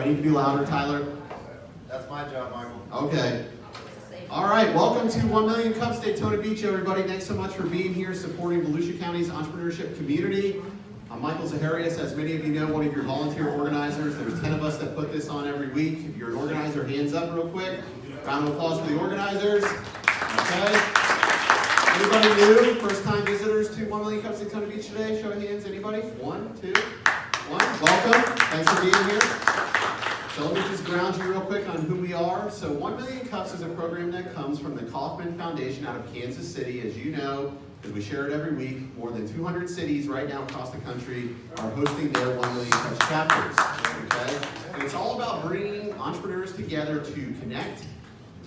need to be louder, Tyler? That's my job, Michael. Okay. All right, welcome to 1 Million Cups Daytona Beach, everybody. Thanks so much for being here, supporting Volusia County's entrepreneurship community. I'm Michael Zaharias, as many of you know, one of your volunteer organizers. There's 10 of us that put this on every week. If you're an organizer, hands up real quick. Round of applause for the organizers. Okay. Anybody new? First-time visitors to 1 Million Cups Daytona Beach today? Show of hands. Anybody? 1, 2, 1. Welcome. Thanks for being here. So let me just ground you real quick on who we are. So 1 Million Cups is a program that comes from the Kauffman Foundation out of Kansas City. As you know, because we share it every week, more than 200 cities right now across the country are hosting their 1 Million Cups chapters. Okay? And it's all about bringing entrepreneurs together to connect,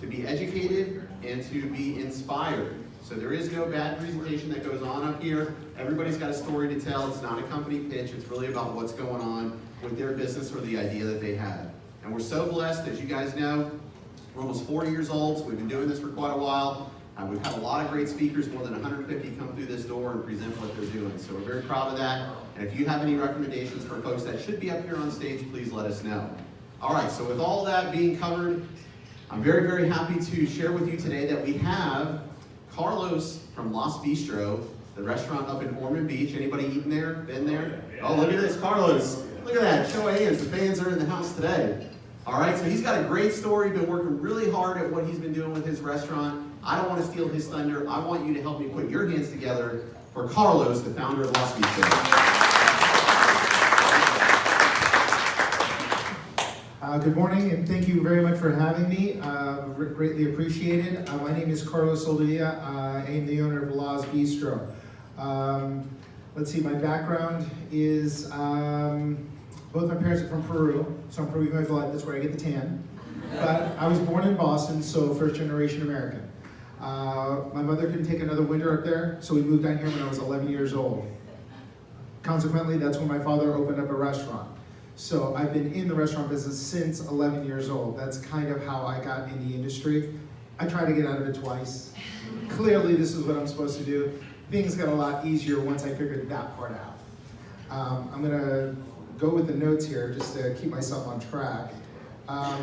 to be educated, and to be inspired. So there is no bad presentation that goes on up here. Everybody's got a story to tell. It's not a company pitch. It's really about what's going on with their business or the idea that they had. And we're so blessed, as you guys know, we're almost 40 years old, so we've been doing this for quite a while. We've had a lot of great speakers, more than 150 come through this door and present what they're doing. So we're very proud of that. And if you have any recommendations for folks that should be up here on stage, please let us know. All right, so with all that being covered, I'm very, very happy to share with you today that we have Carlos from Bistro, the restaurant up in Ormond Beach. Anybody eaten there? Been there? Oh, look at this, Carlos. Look at that, show of hands. The fans are in the house today. All right, so he's got a great story, been working really hard at what he's been doing with his restaurant. I don't want to steal his thunder. I want you to help me put your hands together for Carlos, the founder of Bistro. Good morning, and thank you very much for having me. Greatly appreciated. My name is Carlos Soldevilla. I am the owner of Bistro. Let's see, my background is, both my parents are from Peru, so I'm Peruvian blood, that's where I get the tan. But I was born in Boston, so first generation American. My mother couldn't take another winter up there, so we moved down here when I was 11 years old. Consequently, that's when my father opened up a restaurant. So I've been in the restaurant business since 11 years old. That's kind of how I got in the industry. I tried to get out of it twice. Clearly, this is what I'm supposed to do. Things got a lot easier once I figured that part out. I'm gonna go with the notes here just to keep myself on track. I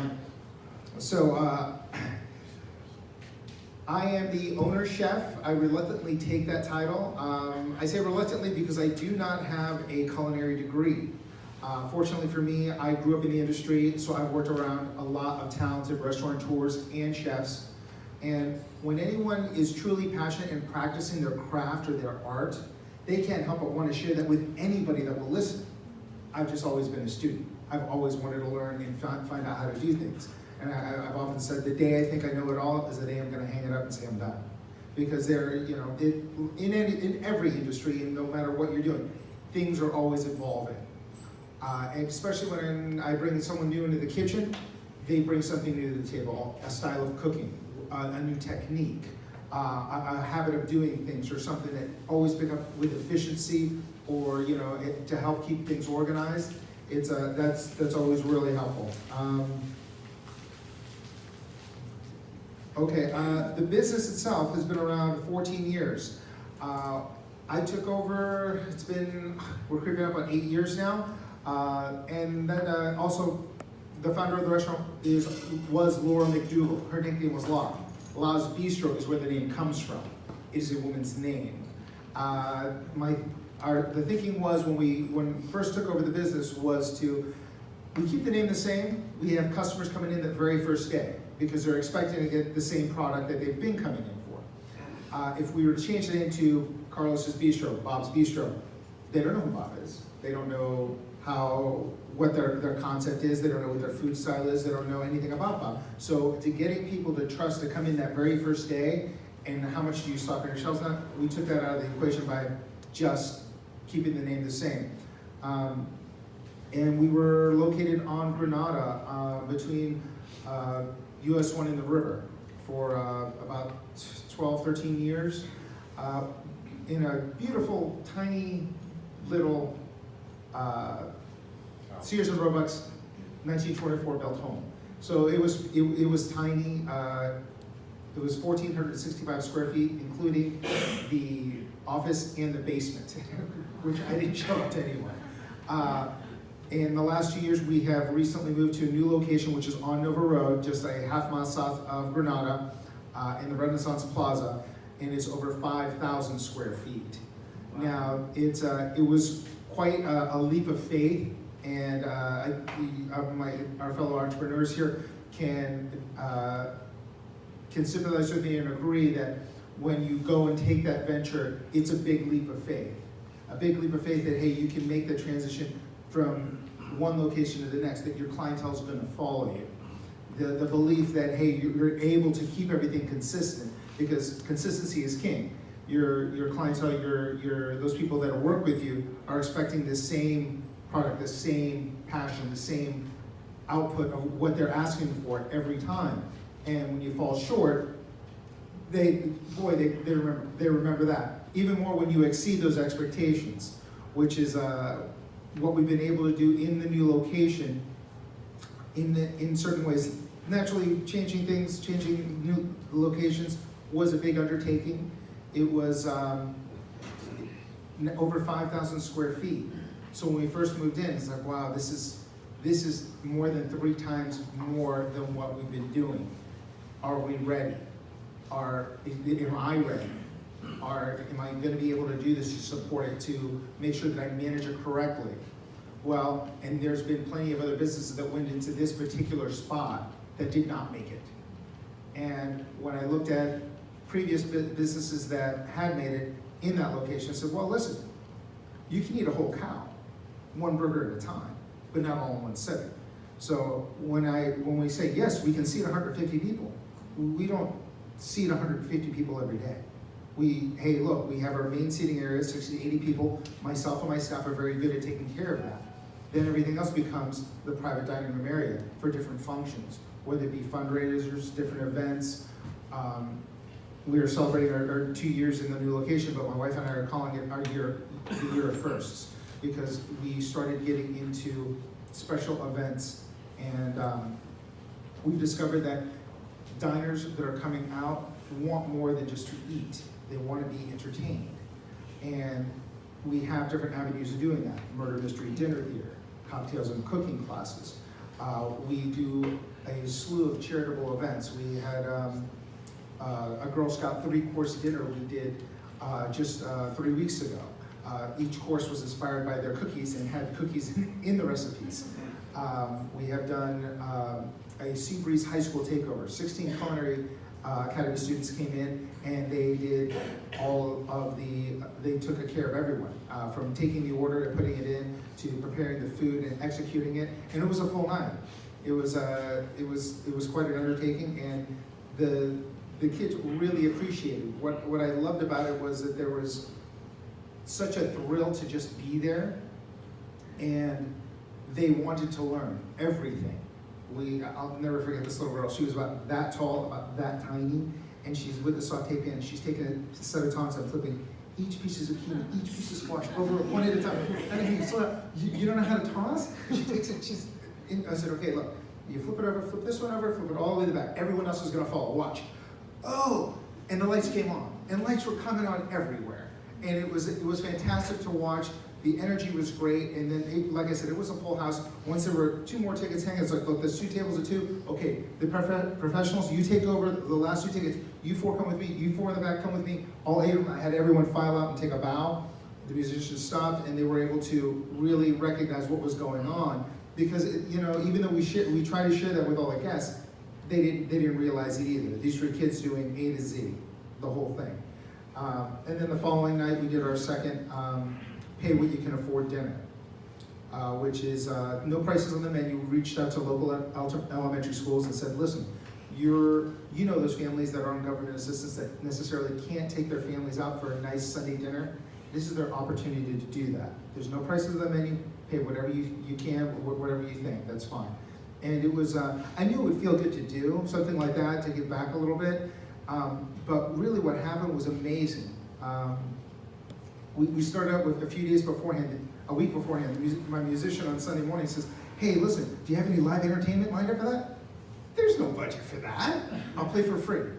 am the owner chef. I reluctantly take that title. I say reluctantly because I do not have a culinary degree. Fortunately for me, I grew up in the industry, so I've worked around a lot of talented restaurateurs and chefs. And when anyone is truly passionate in practicing their craft or their art, they can't help but want to share that with anybody that will listen. I've just always been a student. I've always wanted to learn and find out how to do things. And I've often said the day I think I know it all is the day I'm going to hang it up and say I'm done. Because in every industry, and no matter what you're doing, things are always evolving. And especially when I bring someone new into the kitchen, they bring something new to the table, a style of cooking, a new technique, a habit of doing things, or something that always pick up with efficiency, or to help keep things organized. That's always really helpful. The business itself has been around 14 years. I took over. We're creeping up on 8 years now. And then also, the founder of the restaurant was Laura McDougall. Her nickname was Laura. Laura's Bistro is where the name comes from. It is a woman's name. The thinking was when we first took over the business was we keep the name the same. We have customers coming in the very first day because they're expecting to get the same product that they've been coming in for. If we were to change the name to Carlos's Bistro, Bob's Bistro, they don't know who Bob is. They don't know what their concept is. They don't know what their food style is. They don't know anything about Bob. So to getting people to trust to come in that very first day, and how much do you stock on your shelves now, we took that out of the equation by just keeping the name the same. And we were located on Granada between US 1 and the river for about 12, 13 years in a beautiful, tiny little Sears and Roebuck's 1924 built home. So it was tiny. It was 1,465 square feet, including the office and the basement, which I didn't show up to anyone. In the last 2 years, we have recently moved to a new location, which is on Nova Road, just a half-mile south of Granada, in the Renaissance Plaza, and it's over 5,000 square feet. Wow. Now, it was quite a leap of faith, and our fellow entrepreneurs here can sympathize with me and agree that when you go and take that venture, it's a big leap of faith. A big leap of faith that, hey, you can make the transition from one location to the next, that your clientele is going to follow you. The belief that, hey, you're able to keep everything consistent, because consistency is king. Your clientele, those people that work with you are expecting the same product, the same passion, the same output of what they're asking for every time. And when you fall short, they remember that. Even more when you exceed those expectations, which is what we've been able to do in the new location in certain ways. Naturally, changing things, changing new locations was a big undertaking. It was over 5,000 square feet. So when we first moved in, it's like, wow, this is more than 3 times more than what we've been doing. Are we ready? Am I ready? Am I going to be able to do this, to support it, to make sure that I manage it correctly? Well, and there's been plenty of other businesses that went into this particular spot that did not make it. And when I looked at previous businesses that had made it in that location, I said, well, listen, you can eat a whole cow, one burger at a time, but not all in one sitting. So when we say, yes, we can seat 150 people, we don't seat 150 people every day. Hey, look, we have our main seating area, 60 to 80 people. Myself and my staff are very good at taking care of that. Then everything else becomes the private dining room area for different functions, whether it be fundraisers, different events. We are celebrating our 2 years in the new location, but my wife and I are calling it the year of firsts, because we started getting into special events, and we've discovered that diners that are coming out want more than just to eat. They want to be entertained. And we have different avenues of doing that. Murder mystery dinner here, cocktails and cooking classes. We do a slew of charitable events. We had a Girl Scout 3-course dinner we did just 3 weeks ago. Each course was inspired by their cookies and had cookies in the recipes. We have done a Seabreeze High School takeover. 16 culinary academy students came in, and they did they took care of everyone, from taking the order to putting it in, to preparing the food and executing it, and it was a full night. It was quite an undertaking, and the kids really appreciated. What I loved about it was that there was such a thrill to just be there, and they wanted to learn everything. I'll never forget this little girl. She was about that tall, about that tiny, and she's with the saute pan, and she's taking a set of tongs and flipping each piece of zucchini, each piece of squash over one at a time. And I said, you don't know how to toss? She takes it, I said, okay, look, you flip it over, flip this one over, flip it all the way to the back. Everyone else is gonna follow, watch. Oh, and the lights came on, and lights were coming on everywhere. And it was fantastic to watch. The energy was great, and then, like I said, it was a full house. Once there were 2 more tickets hanging, it's like, look, there's 2 tables of 2. Okay, the professionals, you take over the last 2 tickets. You 4 come with me. You 4 in the back come with me. All 8 of them, I had everyone file out and take a bow. The musicians stopped, and they were able to really recognize what was going on, because even though we try to share that with all the guests, they didn't realize it either. These were kids doing A to Z, the whole thing. And then the following night, we did our second Pay What You Can Afford dinner, which is no prices on the menu. We reached out to local elementary schools and said, listen, you know those families that are on government assistance that necessarily can't take their families out for a nice Sunday dinner. This is their opportunity to do that. There's no prices on the menu. Pay whatever you can, whatever you think, that's fine. And it was, I knew it would feel good to do something like that, to give back a little bit. But really what happened was amazing. We started out with a few days beforehand, a week beforehand. My musician on Sunday morning says, hey, listen, do you have any live entertainment lined up for that? There's no budget for that. I'll play for free.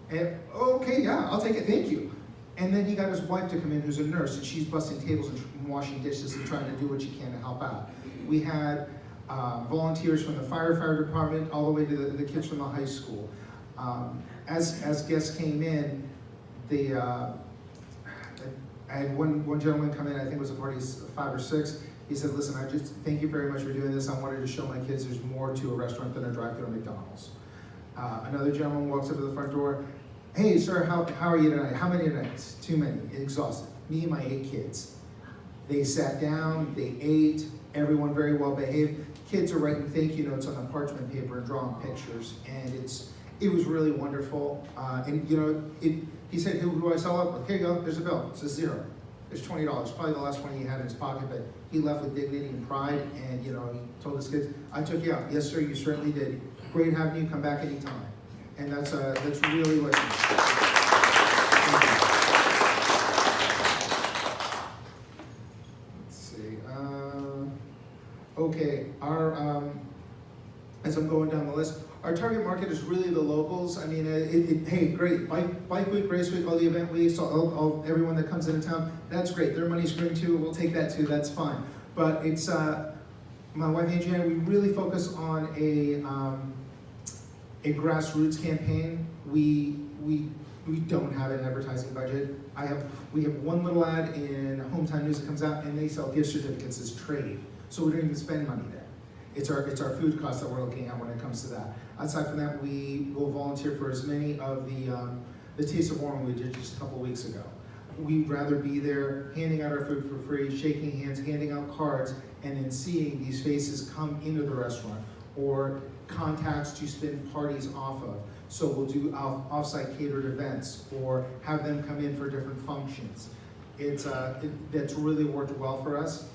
And okay, yeah, I'll take it, thank you. And then he got his wife to come in, who's a nurse, and she's busting tables and washing dishes and trying to do what she can to help out. We had volunteers from the firefighter department all the way to the kids from the high school. As guests came in, I had one gentleman come in, I think it was a party 5 or 6. He said, listen, I just thank you very much for doing this. I wanted to show my kids there's more to a restaurant than a drive-thru at McDonald's. Another gentleman walks up to the front door. Hey, sir, how are you tonight? How many nights? Too many. Exhausted. Me and my 8 kids. They sat down, they ate, everyone very well behaved. Kids are writing thank you notes on the parchment paper and drawing pictures, and it was really wonderful. And you know, he said, who do I sell up? Here you go, there's a bill. It says 0. There's $20. Probably the last money he had in his pocket, but he left with dignity and pride, and you know, he told his kids, I took you out. Yes, sir, you certainly did. Great having you, come back anytime. And that's really what let's see. Okay, as I'm going down the list, our target market is really the locals. I mean, hey, great, bike week, race week, all the event weeks, all everyone that comes into town, that's great. Their money's green too, we'll take that too, that's fine. But it's, my wife Angie and I, we really focus on a grassroots campaign. We don't have an advertising budget. We have one little ad in Hometown News that comes out, and they sell gift certificates as trade. So we don't even spend money there. It's our food costs that we're looking at when it comes to that. Aside from that, we will volunteer for as many of the Taste of Warren we did just a couple weeks ago. We'd rather be there handing out our food for free, shaking hands, handing out cards, and then seeing these faces come into the restaurant, or contacts to spin parties off of. So we'll do off-site catered events, or have them come in for different functions. That's really worked well for us.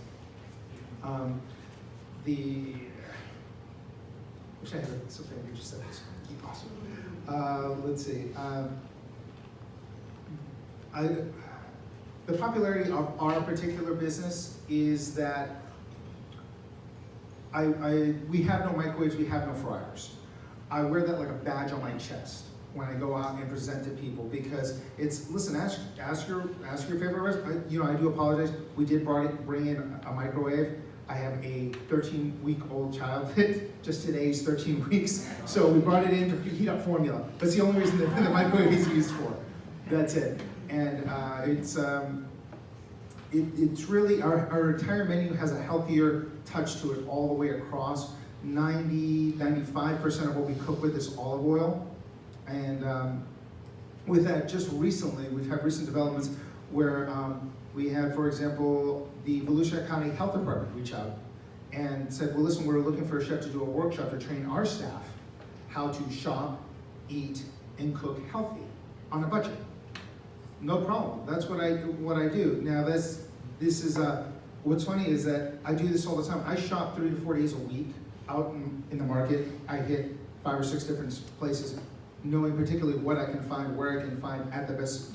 Wish I had something you just said this. Awesome. Let's see. The popularity of our particular business is that we have no microwaves, we have no fryers. I wear that like a badge on my chest when I go out and present to people, because it's, listen, ask your favorite restaurant. You know, I do apologize. We did bring in a microwave. I have a 13-week-old child. Just today's 13 weeks. So we brought it in to heat up formula. That's the only reason that the microwave is used for. That's it. And it's really, our entire menu has a healthier touch to it all the way across. 95% of what we cook with is olive oil. And with that, just recently, we've had recent developments where we had, for example, the Volusia County Health Department reach out and said, well, listen, we're looking for a chef to do a workshop to train our staff how to shop, eat, and cook healthy on a budget. No problem. That's what I do. Now, what's funny is that I do this all the time. I shop 3 to 4 days a week out in the market. I hit 5 or 6 different places, knowing particularly what I can find, where I can find at the best,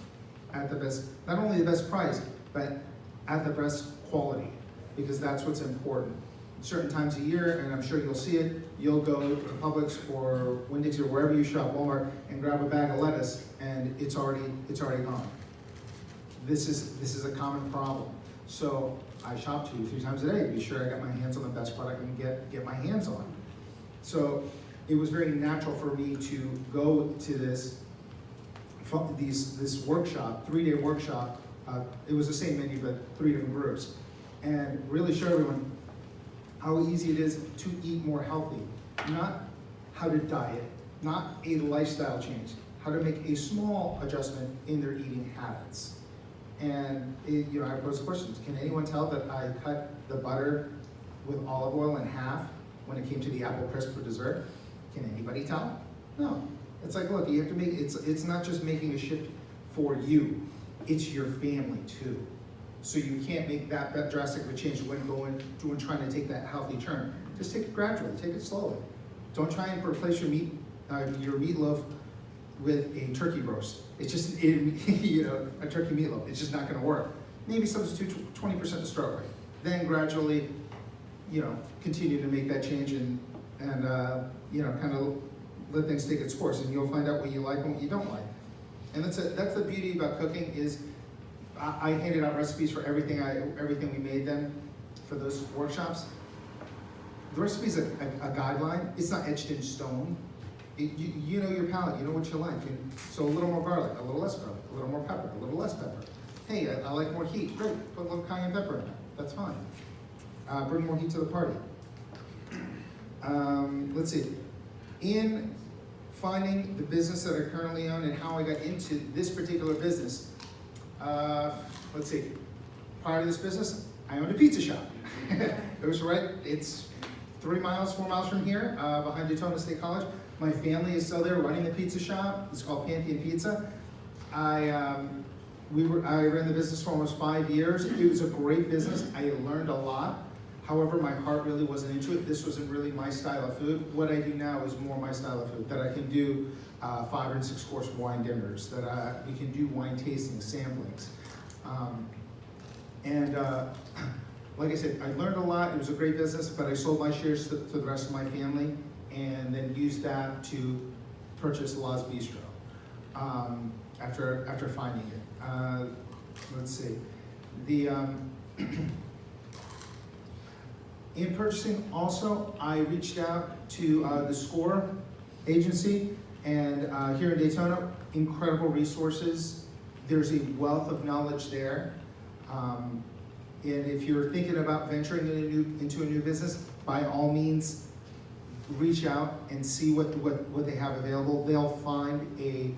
not only the best price, but at the best quality, because that's what's important. Certain times a year, and I'm sure you'll see it, you'll go to Publix or Winn-Dixie or wherever you shop, Walmart, and grab a bag of lettuce, and it's already gone. This is a common problem. So I shop 2 to 3 times a day to be sure I got my hands on the best product I can get my hands on. So it was very natural for me to go to this workshop, 3-day workshop. It was the same menu, but 3 different groups, and really show everyone how easy it is to eat more healthy. Not how to diet, not a lifestyle change, how to make a small adjustment in their eating habits. And I posed the question, can anyone tell that I cut the butter with olive oil in half when it came to the apple crisp for dessert? Can anybody tell? No. It's like, look, you have to make, it's not just making a shift for you, it's your family too. So you can't make that drastic of a change when trying to take that healthy turn. Just take it gradually, take it slowly. Don't try and replace your meatloaf with a turkey roast. It's just, a turkey meatloaf. It's just not going to work. Maybe substitute 20% to start with. Then gradually, continue to make that change and kind of let things take its course, and you'll find out what you like and what you don't like. And that's the beauty about cooking, is I handed out recipes for everything we made then for those workshops. The recipe is a guideline. It's not etched in stone. You know your palate. You know what you like. So a little more garlic, a little less garlic, a little more pepper, a little less pepper. Hey, I like more heat. Great. Put a little cayenne pepper in it. That's fine. Bring more heat to the party. Let's see. In finding the business that I currently own and how I got into this particular business, let's see. Prior to this business, I owned a pizza shop. It was it's 4 miles from here, behind Daytona State College. My family is still there running the pizza shop. It's called Pantheon Pizza. I ran the business for almost 5 years. It was a great business. I learned a lot. However, my heart really wasn't into it. This wasn't really my style of food. What I do now is more my style of food, that I can do 5 and 6 course wine dinners, that we can do wine tasting samplings. Like I said, I learned a lot. It was a great business, but I sold my shares to the rest of my family and then used that to purchase La's Bistro after finding it. Let's see. In purchasing also, I reached out to the SCORE agency, and here in Daytona, incredible resources. There's a wealth of knowledge there. And if you're thinking about venturing into a new business, by all means, reach out and see what they have available. They'll find a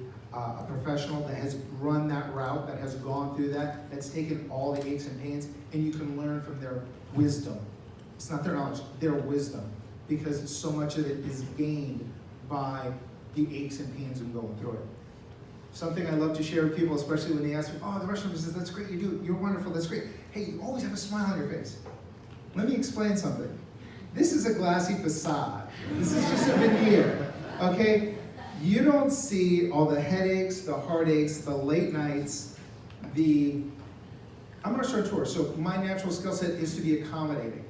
professional that has run that route, that has gone through that, that's taken all the aches and pains, and you can learn from their wisdom. It's not their knowledge, their wisdom, because so much of it is gained by the aches and pains of going through it. Something I love to share with people, especially when they ask me, oh, the restaurant business, that's great, you're wonderful, that's great. Hey, you always have a smile on your face. Let me explain something. This is a glassy facade. This is just a veneer, okay? You don't see all the headaches, the heartaches, the late nights, I'm a restaurateur, so my natural skill set is to be accommodating,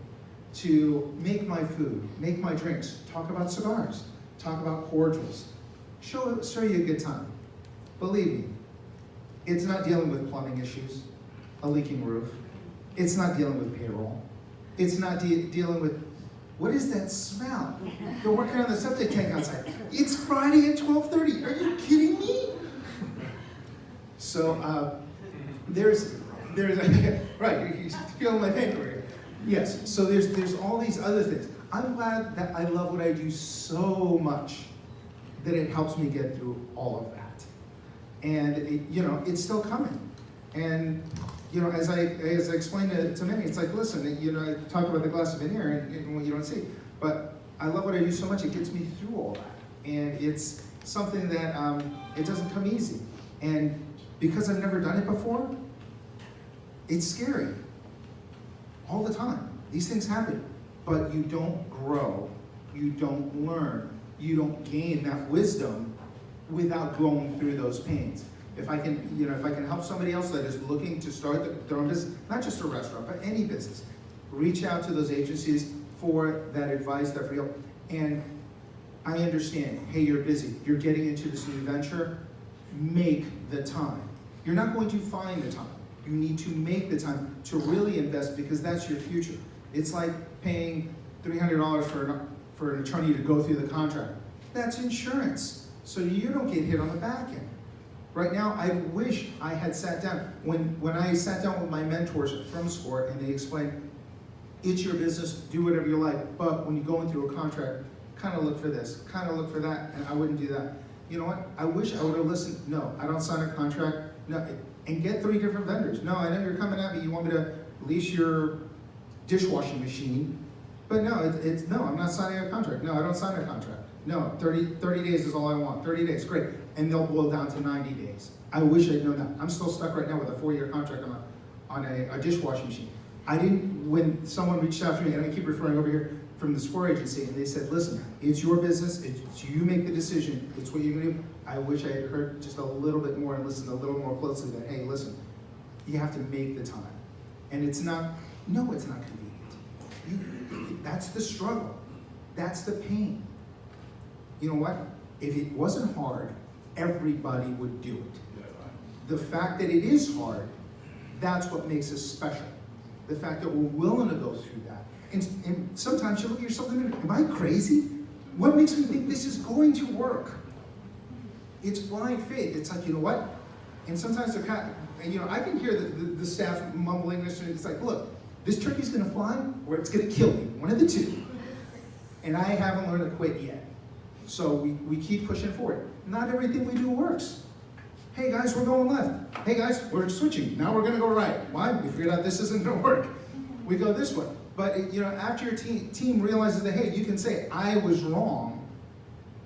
to make my food, make my drinks, talk about cigars, talk about cordials, show you a good time. Believe me, it's not dealing with plumbing issues, a leaking roof. It's not dealing with payroll. It's not dealing with, what is that smell? They're working on the septic tank outside. It's Friday at 12:30. Are you kidding me? So there's right, you're feeling my pain over here. Yes, so there's all these other things. I'm glad that I love what I do so much that it helps me get through all of that. And it's still coming. And as I explained to many, it's like, listen, I talk about the glass of veneer and what you don't see, but I love what I do so much, it gets me through all that. And it's something that it doesn't come easy. And because I've never done it before, it's scary. All the time. These things happen. But you don't grow, you don't learn, you don't gain that wisdom without going through those pains. If I can help somebody else that is looking to start their own business, not just a restaurant, but any business, reach out to those agencies for that advice, that for help. And I understand, hey, you're busy, you're getting into this new venture, make the time. You're not going to find the time. You need to make the time to really invest, because that's your future. It's like paying $300 for an attorney to go through the contract. That's insurance, so you don't get hit on the back end. Right now, I wish I had sat down. When I sat down with my mentors from SCORE and they explained, it's your business, do whatever you like, but when you go in through a contract, kind of look for this, kind of look for that, and I wouldn't do that. You know what? I wish I would have listened. No, I don't sign a contract. No, and get 3 different vendors. No, I know you're coming at me, you want me to lease your dishwashing machine, but no, no, I'm not signing a contract. No, I don't sign a contract. No, 30 days is all I want. 30 days, great. And they'll boil down to 90 days. I wish I'd known that. I'm still stuck right now with a 4-year contract on a dishwashing machine. When someone reached out to me, and I keep referring over here from the SCORE agency, and they said, listen, it's your business, it's you make the decision, it's what you're gonna do. I wish I had heard just a little bit more and listened a little more closely that, hey, listen, you have to make the time. And it's not convenient. That's the struggle. That's the pain. You know what? If it wasn't hard, everybody would do it. The fact that it is hard That's what makes us special. The fact that we're willing to go through that. And sometimes you look at yourself and think, am I crazy? What makes me think this is going to work? It's blind faith. It's like, you know what? And sometimes they're kind of, and you know, I can hear the staff mumbling this, and it's like, look, this turkey's gonna fly or it's gonna kill me, one of the two. And I haven't learned to quit yet. So we keep pushing forward. Not everything we do works. Hey guys, we're going left. Hey guys, we're switching. Now we're gonna go right. Why? We figured out this isn't gonna work. We go this way. But you know, after your team realizes that, hey, you can say, I was wrong,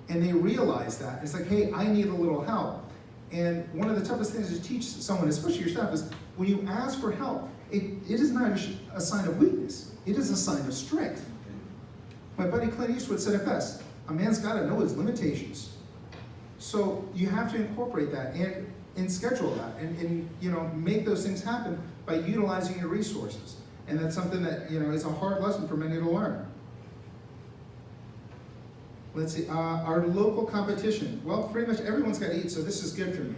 and they realize that, it's like, hey, I need a little help. And one of the toughest things to teach someone, especially your staff, is when you ask for help, it is not a sign of weakness. It is a sign of strength. My buddy Clint Eastwood said it best, a man's got to know his limitations. So you have to incorporate that and schedule that and you know, make those things happen by utilizing your resources. And that's something that, you know, is a hard lesson for many to learn. Let's see, our local competition. Well, pretty much everyone's got to eat, so this is good for me.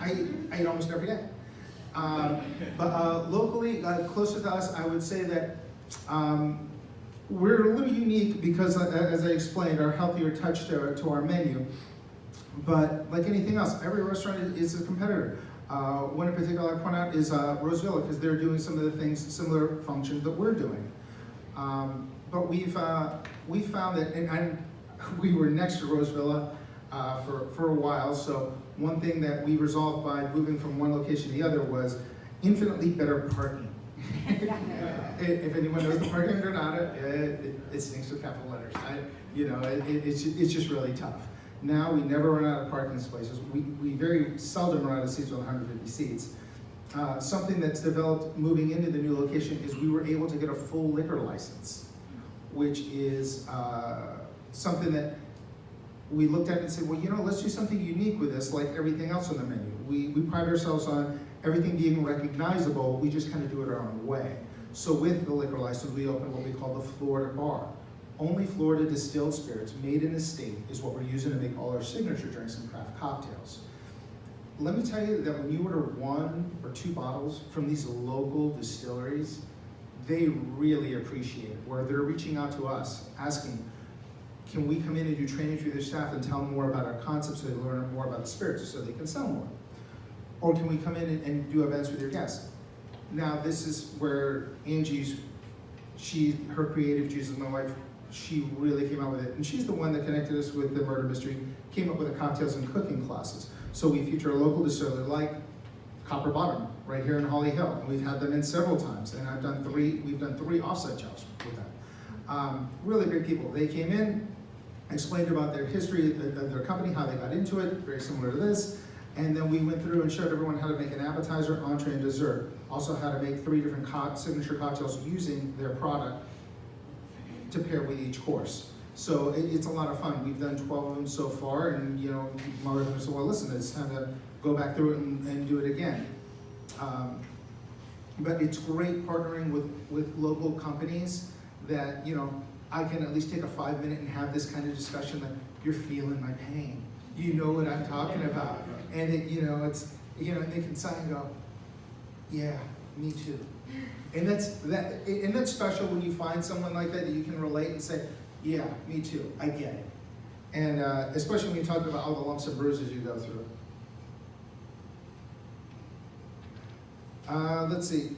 I eat almost every day. But locally, closer to us, I would say that we're a little unique because, as I explained, our healthier touch to our menu. But like anything else, every restaurant is a competitor. One in particular I point out is Rosevilla, because they're doing some of the things, similar functions that we're doing. But we found that, and we were next to Rosevilla for a while, so one thing that we resolved by moving from one location to the other was infinitely better parking. If anyone knows the parking in Granada, it stinks with capital letters. It's just really tough. Now we never run out of parking spaces. We very seldom run out of seats with 150 seats. Something that's developed moving into the new location is we were able to get a full liquor license, which is something that we looked at and said, well, you know, let's do something unique with this, like everything else on the menu. We pride ourselves on everything being recognizable, we just kind of do it our own way. So with the liquor license, we opened what we call the Florida Bar. Only Florida distilled spirits made in the state is what we're using to make all our signature drinks and craft cocktails. Let me tell you that when you order 1 or 2 bottles from these local distilleries, they really appreciate it, where they're reaching out to us, asking, can we come in and do trainings with your staff and tell them more about our concepts so they learn more about the spirits so they can sell more? Or can we come in and do events with your guests? Now this is where Angie's, her creative juices, my wife, she really came out with it. And she's the one that connected us with the murder mystery, came up with the cocktails and cooking classes. So we feature a local distiller like Copper Bottom right here in Holly Hill. And we've had them in several times. And we've done three offsite jobs with them. Really great people. They came in, explained about their history of their company, how they got into it, very similar to this. And then we went through and showed everyone how to make an appetizer, entree, and dessert. Also how to make 3 different signature cocktails using their product to pair with each course. So it's a lot of fun. We've done 12 of them so far, and you know, my husband said, well, listen, it's time to go back through it and do it again. But it's great partnering with local companies that, you know, I can at least take a 5-minute and have this kind of discussion that you're feeling my pain. You know what I'm talking about. And it, you know, it's, you know, they can sign and go, yeah, me too. And that's special when you find someone like that you can relate and say, yeah, me too, I get it. And especially when you talk about all the lumps and bruises you go through. Let's see.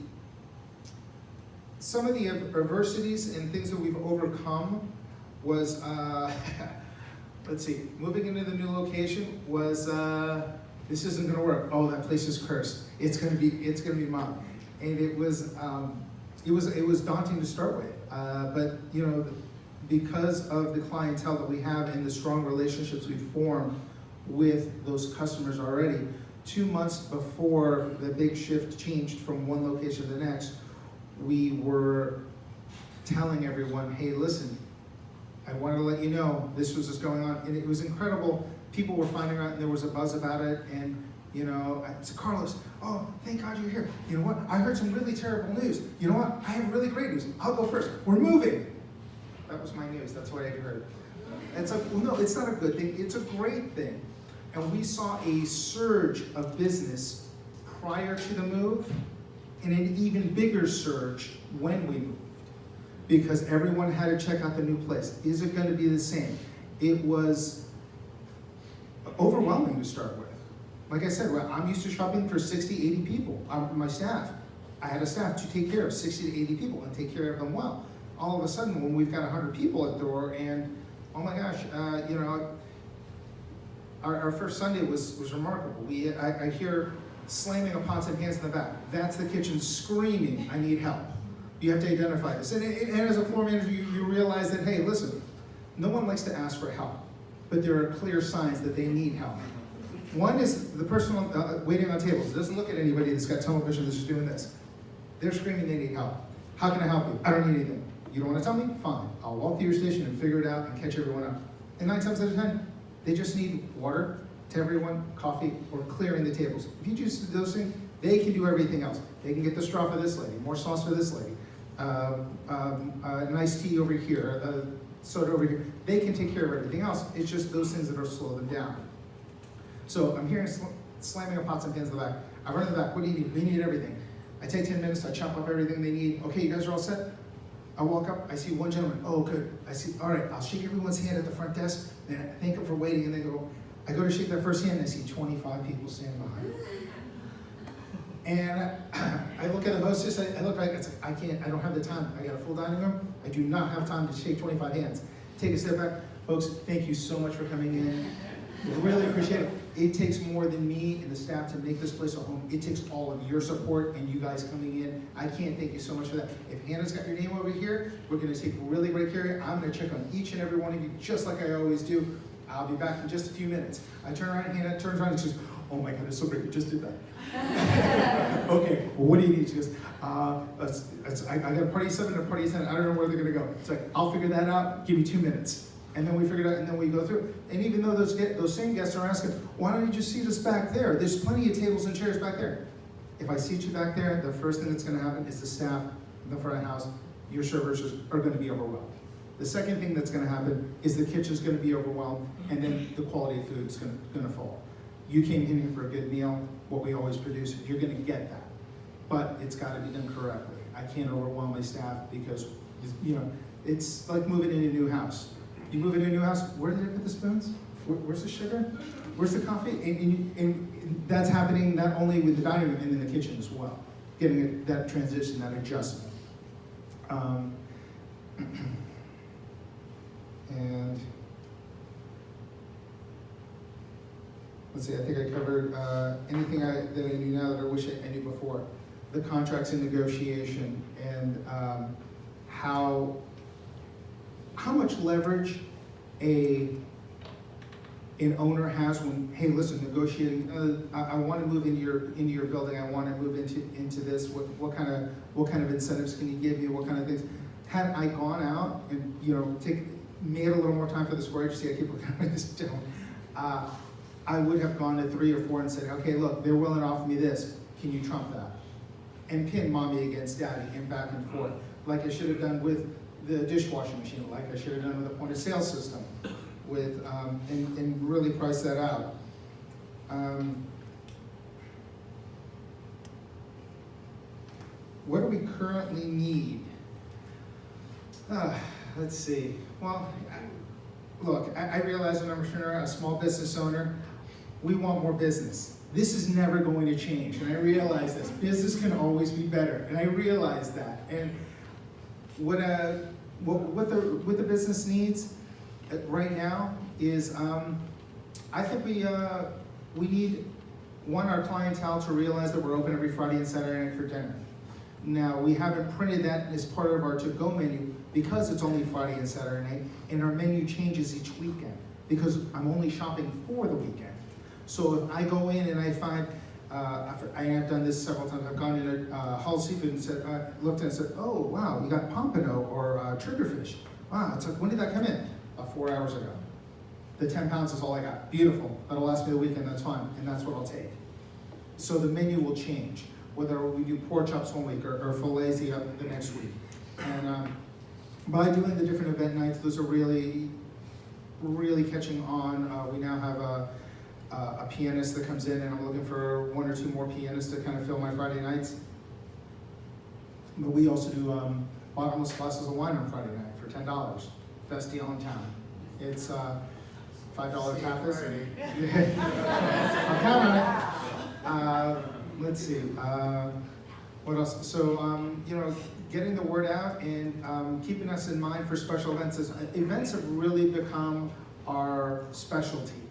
Some of the adversities and things that we've overcome was, let's see, moving into the new location was, this isn't gonna work. Oh, that place is cursed. It's gonna be mine. And it was daunting to start with. But you know, because of the clientele that we have and the strong relationships we've formed with those customers already, 2 months before the big shift changed from one location to the next, we were telling everyone, hey, listen, I wanted to let you know this was what's going on. And it was incredible. People were finding out and there was a buzz about it. And you know, I said, Carlos, oh, thank God you're here. You know what? I heard some really terrible news. You know what? I have really great news. I'll go first. We're moving. That was my news. That's what I heard. And it's like, well, no, it's not a good thing. It's a great thing. And we saw a surge of business prior to the move and an even bigger surge when we moved, because everyone had to check out the new place. Is it going to be the same? It was overwhelming to start with. Like I said, well, I'm used to shopping for 60, 80 people. My staff, I had a staff to take care of 60 to 80 people and take care of them well. All of a sudden, when we've got 100 people at the door, and oh my gosh, our first Sunday was remarkable. I hear slamming of pots and pans in the back. That's the kitchen screaming, I need help. You have to identify this. And as a floor manager, you realize that, hey, listen, no one likes to ask for help, but there are clear signs that they need help. One is the person waiting on tables. It doesn't look at anybody that's got tunnel vision that's just doing this. They're screaming they need help. How can I help you? I don't need anything. You don't want to tell me? Fine. I'll walk to your station and figure it out and catch everyone up. And 9 times out of 10, they just need water to everyone, coffee, or clearing the tables. If you just do those things, they can do everything else. They can get the straw for this lady, more sauce for this lady, nice tea over here, soda over here. They can take care of everything else. It's just those things that are slow them down. So I'm hearing slamming of pots and pans in the back. I run in the back. What do you need? We need everything. I take 10 minutes. I chop up everything they need. Okay, you guys are all set? I walk up. I see one gentleman. Oh, good. I see. All right. I'll shake everyone's hand at the front desk. Then I thank them for waiting, and then I go to shake their first hand, and I see 25 people standing behind me. And I look at the hostess. I look right. It's like, I don't have the time. I got a full dining room. I do not have time to shake 25 hands. Take a step back, folks. Thank you so much for coming in. Really appreciate it. It takes more than me and the staff to make this place a home. It takes all of your support and you guys coming in. I can't thank you so much for that. If Hannah's got your name over here, we're going to take really great care of you. I'm going to check on each and every one of you just like I always do. I'll be back in just a few minutes. I turn around and Hannah turns around and she goes, oh my God, it's so great. You just did that. Okay, well, what do you need? She goes, I got a party at 7 and a party at 10. I don't know where they're going to go. It's like, I'll figure that out. Give me 2 minutes. And then we figured out, and then we go through. And even though those same guests are asking, why don't you just seat us back there? There's plenty of tables and chairs back there. If I seat you back there, the first thing that's going to happen is the staff in the front of the house, your servers are going to be overwhelmed. The second thing that's going to happen is the kitchen's going to be overwhelmed, and then the quality of food is going to fall. You came in here for a good meal, what we always produce, you're going to get that. But it's got to be done correctly. I can't overwhelm my staff because, it's like moving in a new house. You move into a new house, where did I put the spoons? Where's the sugar? Where's the coffee? And that's happening not only with the dining room and in the kitchen as well. Getting that transition, that adjustment. And let's see, I think I covered anything that I knew now that I wish I knew before. The contracts in negotiation and how much leverage an owner has when, hey, listen, negotiating. I want to move into your building. I want to move into this. What kind of incentives can you give me? What kind of things? Had I gone out and made a little more time for the square agency, I keep looking at this down. I would have gone to 3 or 4 and said, okay, look, they're willing to offer me this. Can you trump that? And pin mommy against daddy and back and forth, like I should have done with the dishwashing machine, like I should have done with the point of sale system, with and really price that out. What do we currently need? Let's see. Well, look, I realize I'm a small business owner. We want more business. This is never going to change, and I realize this. Business can always be better, and I realize that. And what the business needs right now is, I think we need our clientele to realize that we're open every Friday and Saturday night for dinner. Now, we haven't printed that as part of our to-go menu because it's only Friday and Saturday night, and our menu changes each weekend because I'm only shopping for the weekend. So if I go in and I find, I have done this several times, I've gone in at Hull Seafood and said, looked and said, oh wow, you got pompano or triggerfish. Wow, it's like, when did that come in? About 4 hours ago. The 10 pounds is all I got. Beautiful, that'll last me the weekend, that's fine, and that's what I'll take. So the menu will change, whether we do pork chops one week or fillets the next week. And by doing the different event nights, those are really, really catching on. We now have a pianist that comes in, and I'm looking for 1 or 2 more pianists to kind of fill my Friday nights. But we also do bottomless glasses of wine on Friday night for $10. Best deal in town. It's $5 tapas. I'm counting on it. Let's see. What else? So, getting the word out and keeping us in mind for special events. Events have really become our specialty,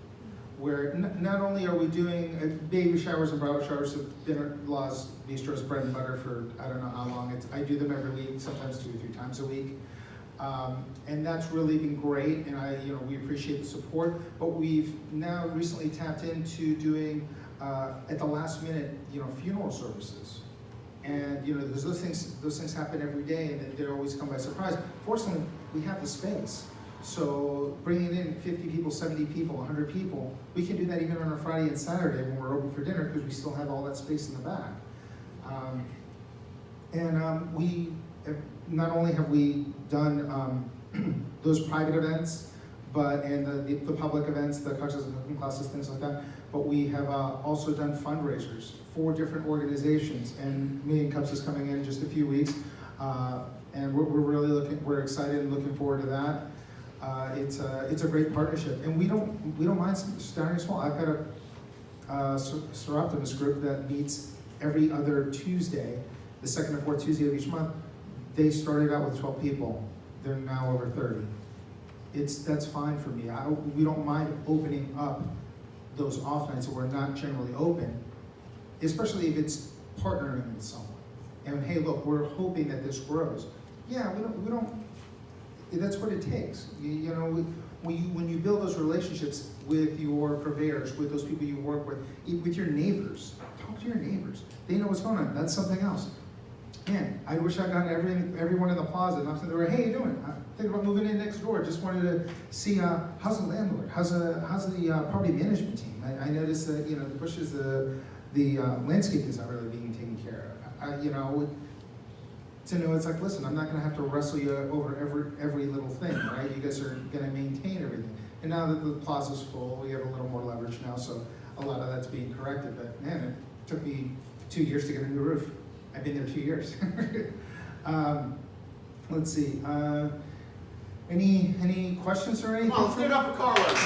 where not only are we doing baby showers and bridal showers, so dinner laws, Bistro's bread and butter for I don't know how long. I do them every week, sometimes 2 or 3 times a week. And that's really been great, and we appreciate the support. But we've now recently tapped into doing at the last minute, funeral services, and because those things happen every day, and they always come by surprise. Fortunately, we have the space, so bringing in 50 people, 70 people, 100 people, we can do that even on a Friday and Saturday when we're open for dinner because we still have all that space in the back. We not only have we done those private events, and the public events, the coaches and cooking classes, things like that, but we have also done fundraisers for different organizations, and 1Million Cups is coming in just a few weeks, and we're excited and looking forward to that. It's a great partnership, and we don't mind starting small. I've got a Seroptimus group that meets every other Tuesday, the second or fourth Tuesday of each month. They started out with 12 people. They're now over 30. That's fine for me. We don't mind opening up those off nights that we're not generally open, especially if it's partnering with someone. And hey, look, we're hoping that this grows. Yeah, we don't. That's what it takes. When you build those relationships with your purveyors, with those people you work with your neighbors, talk to your neighbors. They know what's going on. That's something else. Man, I wish I got everyone in the plaza knocked on the door. Hey, how you doing? I'm thinking about moving in next door. Just wanted to see how's the landlord, how's the property management team. I noticed that the bushes, the landscape is not really being taken care of. To know it's like, listen, I'm not going to have to wrestle you over every little thing, right? You guys are going to maintain everything. And now that the plaza's full, we have a little more leverage now, so a lot of that's being corrected. But man, it took me 2 years to get a new roof. I've been there 2 years. Let's see. Any questions or anything? Well, let's give it up for Carlos.